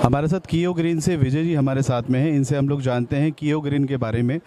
हमारे साथ कियो ग्रीन से विजय जी हमारे साथ में हैं। इनसे हम लोग जानते हैं कियो ग्रीन के बारे में।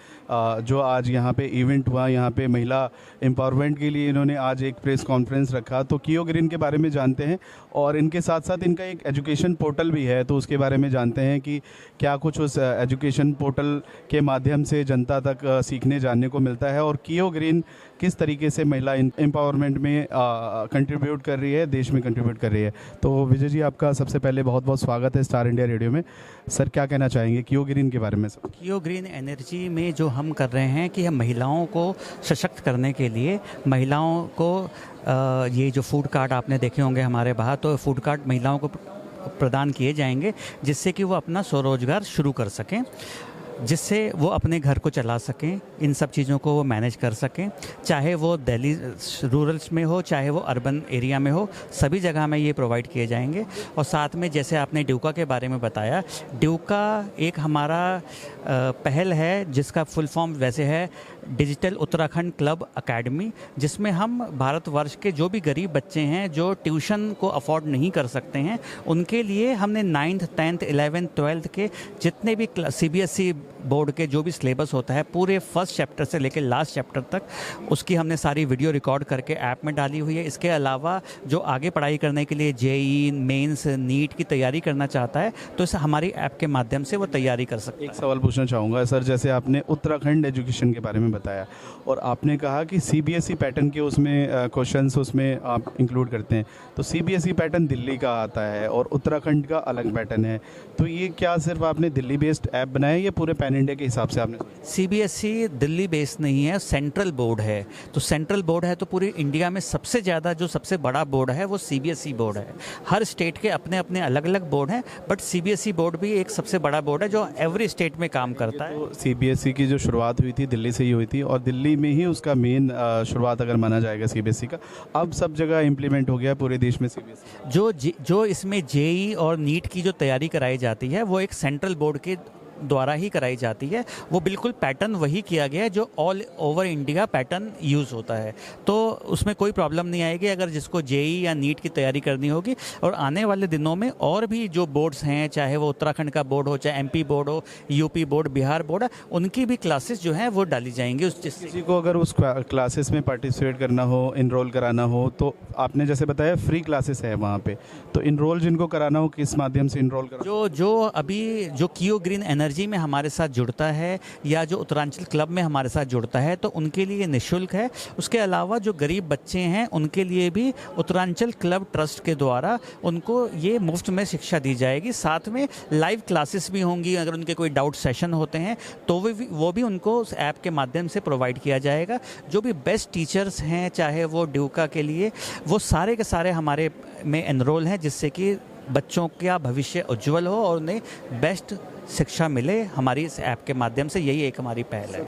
जो आज यहाँ पे इवेंट हुआ, यहाँ पे महिला एम्पावरमेंट के लिए इन्होंने आज एक प्रेस कॉन्फ्रेंस रखा, तो कियो ग्रीन के बारे में जानते हैं। और इनके साथ साथ इनका एक एजुकेशन पोर्टल भी है, तो उसके बारे में जानते हैं कि क्या कुछ उस एजुकेशन पोर्टल के माध्यम से जनता तक सीखने जानने को मिलता है, और कियो ग्रीन किस तरीके से महिला एम्पावरमेंट में कंट्रीब्यूट कर रही है, देश में कंट्रीब्यूट कर रही है। तो विजय जी, आपका सबसे पहले बहुत बहुत स्वागत है स्टार इंडिया रेडियो में। सर, क्या कहना चाहेंगे कियो ग्रीन के बारे में? सर, कियो ग्रीन एनर्जी में जो हम कर रहे हैं कि हम महिलाओं को सशक्त करने के लिए महिलाओं को ये जो फूड कार्ड आपने देखे होंगे हमारे बाहर, तो फूड कार्ड महिलाओं को प्रदान किए जाएंगे जिससे कि वो अपना स्वरोजगार शुरू कर सकें, जिससे वो अपने घर को चला सकें, इन सब चीज़ों को वो मैनेज कर सकें, चाहे वो दिल्ली रूरल्स में हो चाहे वो अर्बन एरिया में हो, सभी जगह में ये प्रोवाइड किए जाएंगे। और साथ में जैसे आपने ड्यूका के बारे में बताया, ड्यूका एक हमारा पहल है जिसका फुल फॉर्म वैसे है डिजिटल उत्तराखंड क्लब अकेडमी, जिसमें हम भारतवर्ष के जो भी गरीब बच्चे हैं जो ट्यूशन को अफोर्ड नहीं कर सकते हैं, उनके लिए हमने 9th 10th 11th 12th के जितने भी CBSE बोर्ड के जो भी सिलेबस होता है, पूरे फर्स्ट चैप्टर से लेकर लास्ट चैप्टर तक उसकी हमने सारी वीडियो रिकॉर्ड करके ऐप में डाली हुई है। इसके अलावा जो आगे पढ़ाई करने के लिए JEE मेंस नीट की तैयारी करना चाहता है, तो इस हमारी ऐप के माध्यम से वो तैयारी कर सकता है। एक सवाल पूछना चाहूँगा सर, जैसे आपने उत्तराखंड एजुकेशन के बारे में बताया और आपने कहा कि CBSE पैटर्न के उसमें क्वेश्चंस उसमें आप इंक्लूड करते हैं, तो CBSE पैटर्न दिल्ली का आता है और उत्तराखंड का अलग पैटर्न है, तो ये क्या सिर्फ आपने दिल्ली बेस्ड ऐप बनाया या पूरे पैन इंडिया के हिसाब से आपने? CBSE दिल्ली बेस्ड नहीं है, सेंट्रल बोर्ड है। तो सेंट्रल बोर्ड है तो पूरी इंडिया में सबसे ज़्यादा जो सबसे बड़ा बोर्ड है वो CBSE बोर्ड है। हर स्टेट के अपने अपने अलग अलग बोर्ड हैं, बट CBSE बोर्ड भी एक सबसे बड़ा बोर्ड है जो एवरी स्टेट में काम करता है। तो CBSE की जो शुरुआत हुई थी दिल्ली से ही हुई थी और दिल्ली में ही उसका मेन शुरुआत अगर माना जाएगा CBSE का, अब सब जगह इम्प्लीमेंट हो गया पूरे देश में CBSE। जो इसमें JEE और नीट की जो तैयारी कराई जाती है वो एक सेंट्रल बोर्ड के द्वारा ही कराई जाती है। वो बिल्कुल पैटर्न वही किया गया है जो all over India pattern use होता है, तो उसमें कोई प्रॉब्लम नहीं आएगी अगर जिसको JEE या नीट की तैयारी करनी होगी। और आने वाले दिनों में और भी जो बोर्ड्स हैं, चाहे वो उत्तराखंड का बोर्ड हो, चाहे MP बोर्ड हो, UP बोर्ड, बिहार बोर्ड है, उनकी भी क्लासेस जो हैं वो डाली जाएंगी। उस किसी को अगर उस क्लासेस में पार्टिसिपेट करना हो, इनरोल कराना हो, तो आपने जैसे बताया फ्री क्लासेस है वहाँ पे, तो इनरोल जिनको कराना हो किस माध्यम से इनरोल करा? जो अभी जो कियो ग्रीन एनर्जी में हमारे साथ जुड़ता है या जो उत्तरांचल क्लब में हमारे साथ जुड़ता है, तो उनके लिए निःशुल्क है। उसके अलावा जो गरीब बच्चे हैं उनके लिए भी उत्तरांचल क्लब ट्रस्ट के द्वारा उनको ये मुफ्त में शिक्षा दी जाएगी। साथ में लाइव क्लासेस भी होंगी, अगर उनके कोई डाउट सेशन होते हैं तो वो भी उनको उस ऐप के माध्यम से प्रोवाइड किया जाएगा। जो भी बेस्ट टीचर्स हैं, चाहे वो ड्यूका के लिए, वो सारे के सारे हमारे में एनरोल हैं, जिससे कि बच्चों का भविष्य उज्जवल हो और उन्हें बेस्ट शिक्षा मिले हमारी इस ऐप के माध्यम से। यही एक हमारी पहल है।